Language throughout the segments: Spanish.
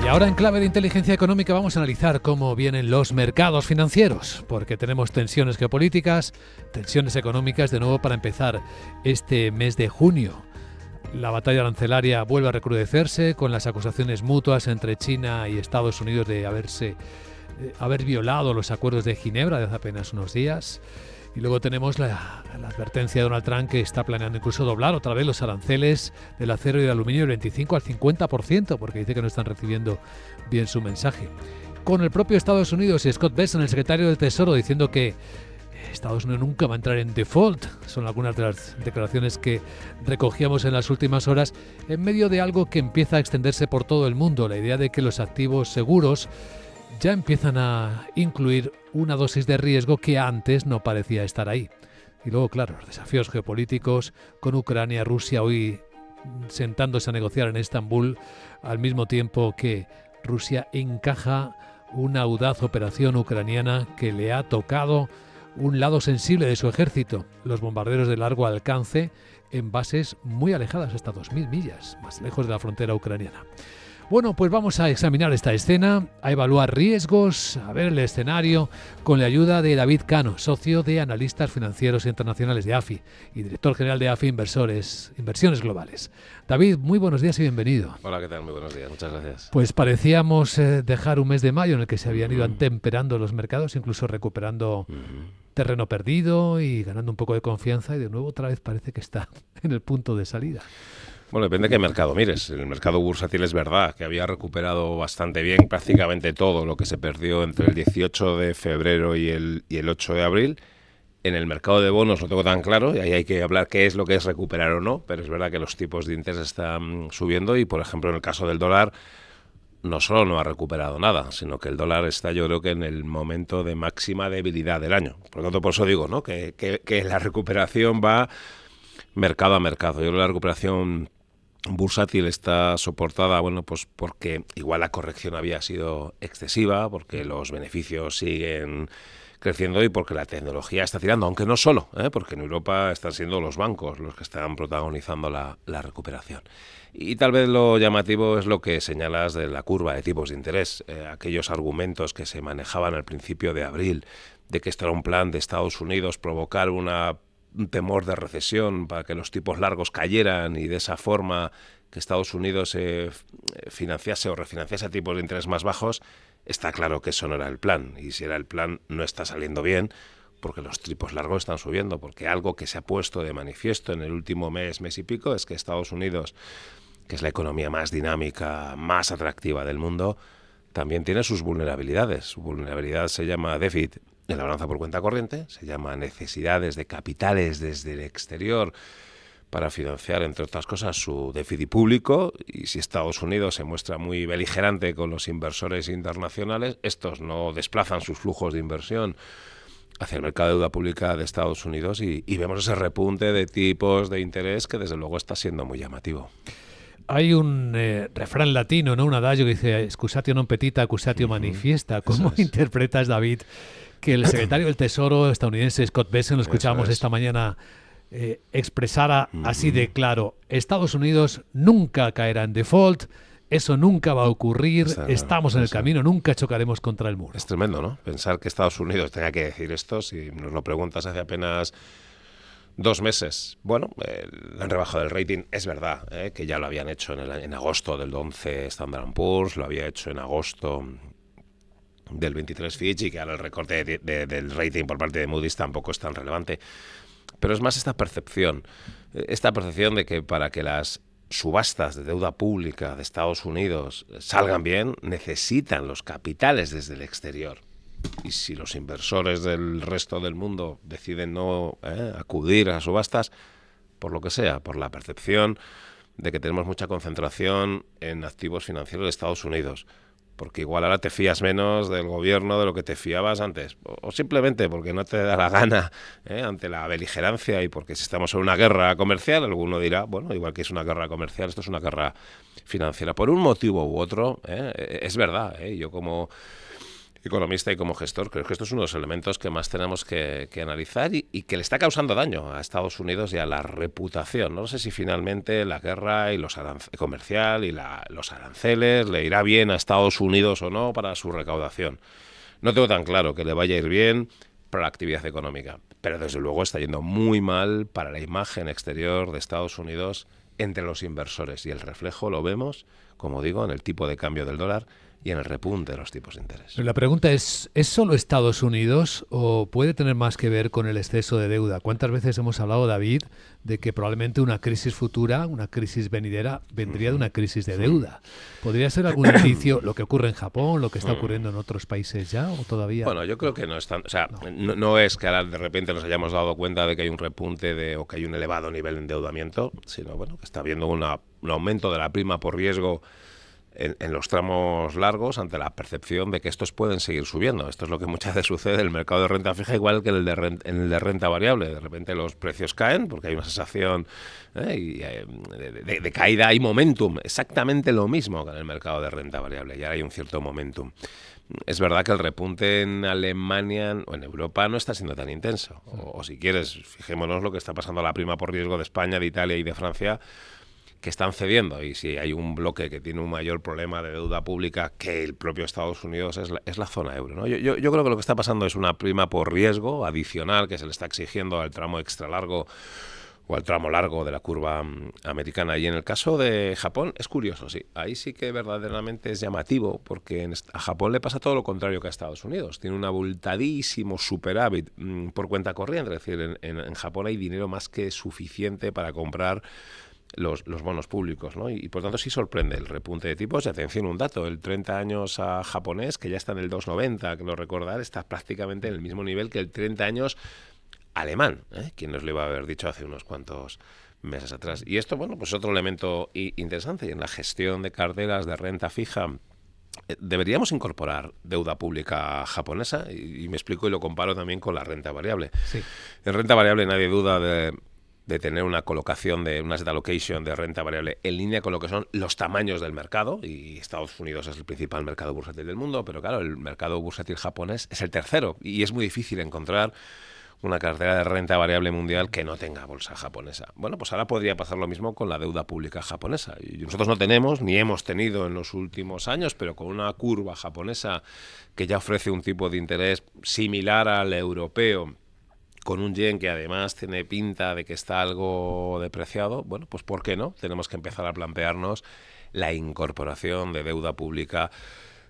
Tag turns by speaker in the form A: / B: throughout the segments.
A: Y ahora en clave de inteligencia económica vamos a analizar cómo vienen los mercados financieros, porque tenemos tensiones geopolíticas, tensiones económicas de nuevo para empezar este mes de junio. La batalla arancelaria vuelve a recrudecerse con las acusaciones mutuas entre China y Estados Unidos de haber violado los acuerdos de Ginebra de hace apenas unos días. Y luego tenemos la advertencia de Donald Trump, que está planeando incluso doblar otra vez los aranceles del acero y del aluminio del 25 al 50%, porque dice que no están recibiendo bien su mensaje. Con el propio Estados Unidos y Scott Bessent, el secretario del Tesoro, diciendo que Estados Unidos nunca va a entrar en default. Son algunas de las declaraciones que recogíamos en las últimas horas, en medio de algo que empieza a extenderse por todo el mundo, la idea de que los activos seguros ya empiezan a incluir una dosis de riesgo que antes no parecía estar ahí. Y luego, claro, los desafíos geopolíticos con Ucrania, Rusia hoy sentándose a negociar en Estambul, al mismo tiempo que Rusia encaja una audaz operación ucraniana que le ha tocado un lado sensible de su ejército, los bombarderos de largo alcance en bases muy alejadas, hasta 2.000 millas, más lejos de la frontera ucraniana. Bueno, pues vamos a examinar esta escena, a evaluar riesgos, a ver el escenario, con la ayuda de David Cano, socio de Analistas Financieros Internacionales de AFI y director general de AFI Inversiones Globales. David, muy buenos días y bienvenido.
B: Hola, ¿qué tal? Muy buenos días, muchas gracias.
A: Pues parecíamos dejar un mes de mayo en el que se habían ido atemperando los mercados, incluso recuperando terreno perdido y ganando un poco de confianza, y de nuevo otra vez parece que está en el punto de salida.
B: Bueno, depende de qué mercado mires. El mercado bursátil es verdad que había recuperado bastante bien prácticamente todo lo que se perdió entre el 18 de febrero y el 8 de abril. En el mercado de bonos lo tengo tan claro, y ahí hay que hablar qué es lo que es recuperar o no, pero es verdad que los tipos de interés están subiendo y, por ejemplo, en el caso del dólar, no solo no ha recuperado nada, sino que el dólar está, yo creo que en el momento de máxima debilidad del año. Por lo tanto, por eso digo, ¿no?, que la recuperación va mercado a mercado. Yo creo que la recuperación bursátil está soportada, bueno, pues porque igual la corrección había sido excesiva, porque los beneficios siguen creciendo y porque la tecnología está tirando, aunque no solo, porque en Europa están siendo los bancos los que están protagonizando la recuperación. Y tal vez lo llamativo es lo que señalas de la curva de tipos de interés, aquellos argumentos que se manejaban al principio de abril, de que esto era un plan de Estados Unidos, provocar un temor de recesión para que los tipos largos cayeran y de esa forma que Estados Unidos financiase o refinanciase a tipos de interés más bajos. Está claro que eso no era el plan, y si era el plan no está saliendo bien, porque los tipos largos están subiendo, porque algo que se ha puesto de manifiesto en el último mes y pico es que Estados Unidos, que es la economía más dinámica, más atractiva del mundo, también tiene sus vulnerabilidades. Su vulnerabilidad se llama déficit en la balanza por cuenta corriente, se llama necesidades de capitales desde el exterior para financiar, entre otras cosas, su déficit público, y si Estados Unidos se muestra muy beligerante con los inversores internacionales, estos no desplazan sus flujos de inversión hacia el mercado de deuda pública de Estados Unidos y vemos ese repunte de tipos de interés que desde luego está siendo muy llamativo.
A: Hay un refrán latino, ¿no?, un adagio que dice excusatio non petita, accusatio manifiesta. ¿Cómo interpretas, David, que el secretario del Tesoro estadounidense, Scott Bessent, lo escuchábamos esta mañana, expresara así de claro: Estados Unidos nunca caerá en default, eso nunca va a ocurrir, estamos en el camino, nunca chocaremos contra el muro?
B: Es tremendo, ¿no?, pensar que Estados Unidos tenga que decir esto. Si nos lo preguntas hace apenas 2 meses, bueno, han rebajado el rating, es verdad, que ya lo habían hecho en agosto del 11 Standard & Poor's, lo había hecho en agosto del 23 Fitch, y que ahora el recorte del rating por parte de Moody's tampoco es tan relevante. Pero es más esta percepción de que para que las subastas de deuda pública de Estados Unidos salgan bien, necesitan los capitales desde el exterior. Y si los inversores del resto del mundo deciden no acudir a subastas, por lo que sea, por la percepción de que tenemos mucha concentración en activos financieros de Estados Unidos, porque igual ahora te fías menos del gobierno de lo que te fiabas antes, o simplemente porque no te da la gana ante la beligerancia, y porque si estamos en una guerra comercial, alguno dirá, bueno, igual que es una guerra comercial, esto es una guerra financiera. Por un motivo u otro, es verdad, yo como economista y como gestor, creo que esto es uno de los elementos que más tenemos que analizar y que le está causando daño a Estados Unidos y a la reputación. No sé si finalmente la guerra y comercial y los aranceles le irá bien a Estados Unidos o no para su recaudación. No tengo tan claro que le vaya a ir bien para la actividad económica, pero desde luego está yendo muy mal para la imagen exterior de Estados Unidos entre los inversores, y el reflejo lo vemos, como digo, en el tipo de cambio del dólar y en el repunte de los tipos de interés.
A: La pregunta ¿es solo Estados Unidos o puede tener más que ver con el exceso de deuda? ¿Cuántas veces hemos hablado, David, de que probablemente una crisis futura, una crisis venidera, vendría de una crisis de deuda? ¿Podría ser algún indicio lo que ocurre en Japón, lo que está ocurriendo en otros países ya o todavía?
B: Bueno, yo creo que no es tan... O sea, no es que ahora de repente nos hayamos dado cuenta de que hay un repunte o que hay un elevado nivel de endeudamiento, sino bueno, que está habiendo un aumento de la prima por riesgo en los tramos largos ante la percepción de que estos pueden seguir subiendo. Esto es lo que muchas veces sucede en el mercado de renta fija, igual que en el de renta variable. De repente los precios caen porque hay una sensación de caída, hay momentum. Exactamente lo mismo que en el mercado de renta variable. Y ahora hay un cierto momentum. Es verdad que el repunte en Alemania o en Europa no está siendo tan intenso. O si quieres, fijémonos lo que está pasando a la prima por riesgo de España, de Italia y de Francia, que están cediendo, y si hay un bloque que tiene un mayor problema de deuda pública que el propio Estados Unidos es la zona euro, ¿no? Yo creo que lo que está pasando es una prima por riesgo adicional que se le está exigiendo al tramo extra largo o al tramo largo de la curva americana. Y en el caso de Japón es curioso, sí, ahí sí que verdaderamente es llamativo, porque a Japón le pasa todo lo contrario que a Estados Unidos. Tiene un abultadísimo superávit por cuenta corriente, es decir, en Japón hay dinero más que suficiente para comprar los bonos públicos, ¿no? Y por tanto sí sorprende el repunte de tipos. Y atención, un dato, el 30 años japonés, que ya está en el 2,90, que lo recordar, está prácticamente en el mismo nivel que el 30 años alemán, ¿eh? ¿Quién nos lo iba a haber dicho hace unos cuantos meses atrás? Y esto, bueno, pues otro elemento interesante en la gestión de carteras de renta fija. Deberíamos incorporar deuda pública japonesa, y me explico y lo comparo también con la renta variable.
A: Sí.
B: En renta variable nadie duda de tener una colocación de una asset allocation de renta variable en línea con lo que son los tamaños del mercado, y Estados Unidos es el principal mercado bursátil del mundo, pero claro, el mercado bursátil japonés es el tercero y es muy difícil encontrar una cartera de renta variable mundial que no tenga bolsa japonesa. Bueno, pues ahora podría pasar lo mismo con la deuda pública japonesa. Y nosotros no tenemos, ni hemos tenido en los últimos años, pero con una curva japonesa que ya ofrece un tipo de interés similar al europeo, con un yen que además tiene pinta de que está algo depreciado, bueno, pues ¿por qué no? Tenemos que empezar a plantearnos la incorporación de deuda pública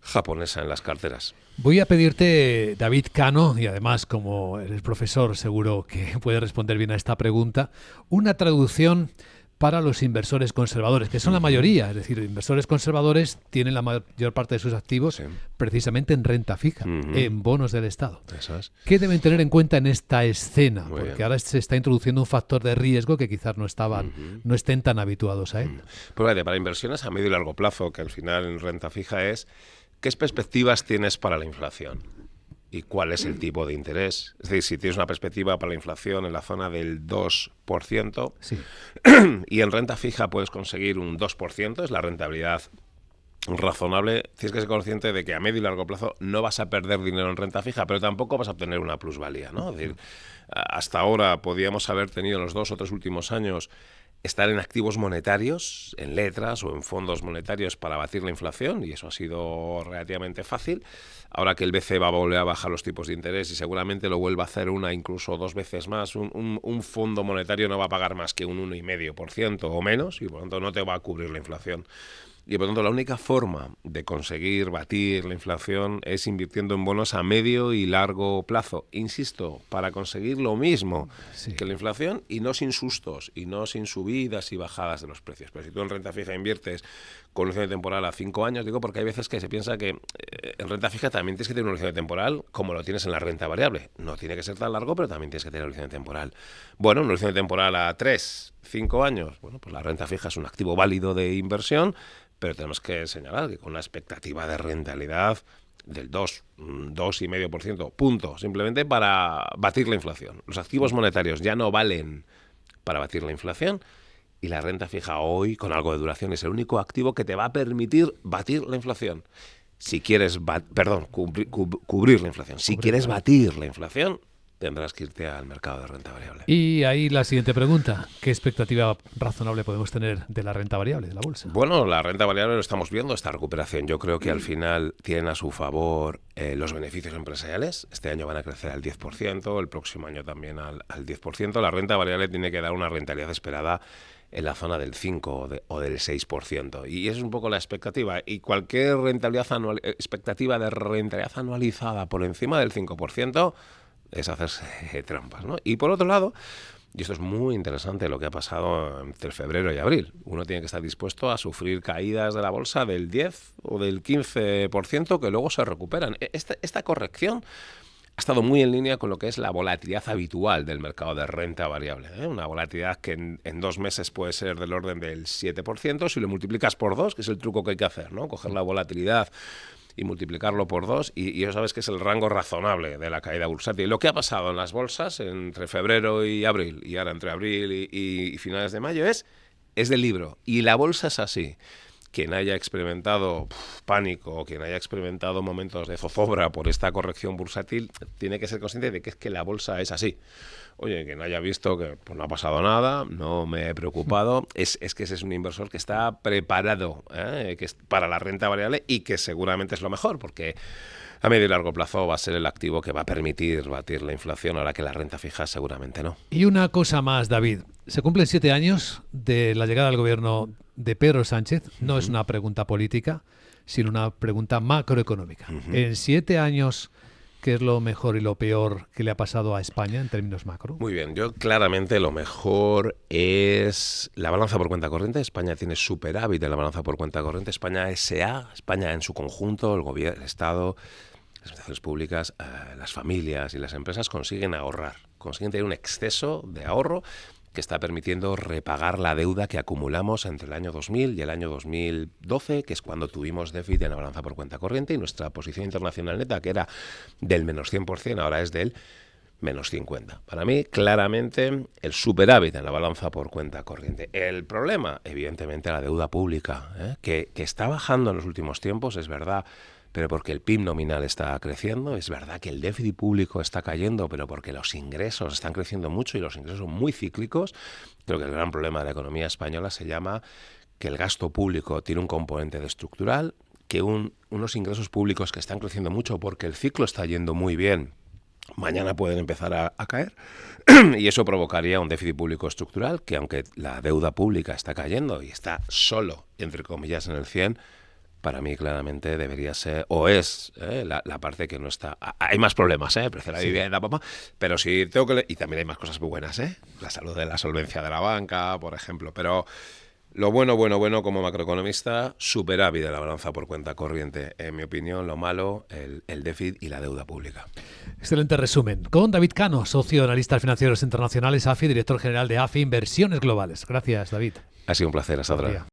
B: japonesa en las carteras.
A: Voy a pedirte, David Cano, y además como eres profesor seguro que puedes responder bien a esta pregunta, una traducción para los inversores conservadores, que son la mayoría. Es decir, inversores conservadores tienen la mayor parte de sus activos precisamente en renta fija, en bonos del Estado.
B: Eso es.
A: ¿Qué deben tener en cuenta en esta escena?
B: Muy
A: Porque
B: bien.
A: ahora se está introduciendo un factor de riesgo que quizás no estén tan habituados a él.
B: Pues fíjate, para inversiones a medio y largo plazo, que al final en renta fija es, ¿qué perspectivas tienes para la inflación? ¿Y cuál es el tipo de interés? Es decir, si tienes una perspectiva para la inflación en la zona del 2%,
A: Sí.
B: y en renta fija puedes conseguir un 2%, es la rentabilidad razonable, tienes que ser consciente de que a medio y largo plazo no vas a perder dinero en renta fija, pero tampoco vas a obtener una plusvalía, ¿no? Es decir, hasta ahora podíamos haber tenido en los 2 o 3 últimos años estar en activos monetarios, en letras o en fondos monetarios para batir la inflación, y eso ha sido relativamente fácil. Ahora que el BCE va a volver a bajar los tipos de interés y seguramente lo vuelva a hacer una, incluso 2 veces más, un fondo monetario no va a pagar más que un 1,5% o menos, y por lo tanto no te va a cubrir la inflación. Y por lo tanto la única forma de conseguir batir la inflación es invirtiendo en bonos a medio y largo plazo. Insisto, para conseguir lo mismo que la inflación, y no sin sustos, y no sin subidas y bajadas de los precios. Pero si tú en renta fija inviertes con un horizonte temporal a 5 años, digo porque hay veces que se piensa que en renta fija también tienes que tener un horizonte temporal como lo tienes en la renta variable. No tiene que ser tan largo, pero también tienes que tener un horizonte temporal. Bueno, un horizonte temporal a 3, 5 años, bueno, pues la renta fija es un activo válido de inversión, pero tenemos que señalar que con una expectativa de rentabilidad del 2,5%, punto, simplemente para batir la inflación. Los activos monetarios ya no valen para batir la inflación, y la renta fija hoy, con algo de duración, es el único activo que te va a permitir batir la inflación. Si quieres cubrir la inflación. Si quieres batir la inflación, tendrás que irte al mercado de renta variable.
A: Y ahí la siguiente pregunta. ¿Qué expectativa razonable podemos tener de la renta variable, de la bolsa?
B: Bueno, la renta variable lo estamos viendo, esta recuperación. Yo creo que al final tienen a su favor los beneficios empresariales. Este año van a crecer al 10%, el próximo año también al 10%. La renta variable tiene que dar una rentabilidad esperada en la zona del 5 o del 6%. Y esa es un poco la expectativa. Y cualquier expectativa de rentabilidad anualizada por encima del 5%... es hacerse trampas, ¿no? Y por otro lado, y esto es muy interesante lo que ha pasado entre febrero y abril, uno tiene que estar dispuesto a sufrir caídas de la bolsa del 10 o del 15% que luego se recuperan. Esta corrección ha estado muy en línea con lo que es la volatilidad habitual del mercado de renta variable, ¿eh? Una volatilidad que en 2 meses puede ser del orden del 7%, si lo multiplicas por 2, que es el truco que hay que hacer, ¿no? Coger la volatilidad y multiplicarlo por 2, y eso sabes que es el rango razonable de la caída bursátil. Lo que ha pasado en las bolsas entre febrero y abril, y ahora entre abril y finales de mayo, es del libro. Y la bolsa es así. Quien haya experimentado pánico, quien haya experimentado momentos de zozobra por esta corrección bursátil, tiene que ser consciente de que es que la bolsa es así. Oye, quien haya visto que pues, no ha pasado nada, no me he preocupado, es que ese es un inversor que está preparado que es para la renta variable y que seguramente es lo mejor, porque a medio y largo plazo va a ser el activo que va a permitir batir la inflación, ahora que la renta fija seguramente no.
A: Y una cosa más, David. Se cumplen 7 años de la llegada al gobierno de Pedro Sánchez. No es una pregunta política, sino una pregunta macroeconómica. En 7 años, ¿qué es lo mejor y lo peor que le ha pasado a España en términos macro?
B: Muy bien, yo claramente lo mejor es la balanza por cuenta corriente. España tiene superávit en la balanza por cuenta corriente. España S.A., España en su conjunto, el gobierno, el Estado, las administraciones públicas, las familias y las empresas consiguen ahorrar, consiguen tener un exceso de ahorro que está permitiendo repagar la deuda que acumulamos entre el año 2000 y el año 2012, que es cuando tuvimos déficit en la balanza por cuenta corriente, y nuestra posición internacional neta, que era del menos 100%, ahora es del menos 50%. Para mí, claramente, el superávit en la balanza por cuenta corriente. El problema, evidentemente, la deuda pública, que está bajando en los últimos tiempos, es verdad, pero porque el PIB nominal está creciendo. Es verdad que el déficit público está cayendo, pero porque los ingresos están creciendo mucho y los ingresos son muy cíclicos. Creo que el gran problema de la economía española se llama que el gasto público tiene un componente de estructural, que unos ingresos públicos que están creciendo mucho porque el ciclo está yendo muy bien, mañana pueden empezar a caer, y eso provocaría un déficit público estructural que, aunque la deuda pública está cayendo y está solo, entre comillas, en el 100%, para mí claramente debería ser, o es la parte que no está. Hay más problemas, precio de la vivienda, pero sí tengo que y también hay más cosas muy buenas, la salud de la solvencia de la banca, por ejemplo, pero lo bueno como macroeconomista, superávit de la balanza por cuenta corriente. En mi opinión, lo malo, el déficit y la deuda pública.
A: Excelente resumen. Con David Cano, socio de analistas financieros internacionales, AFI, director general de AFI Inversiones Globales. Gracias, David.
B: Ha sido un placer, hasta otra.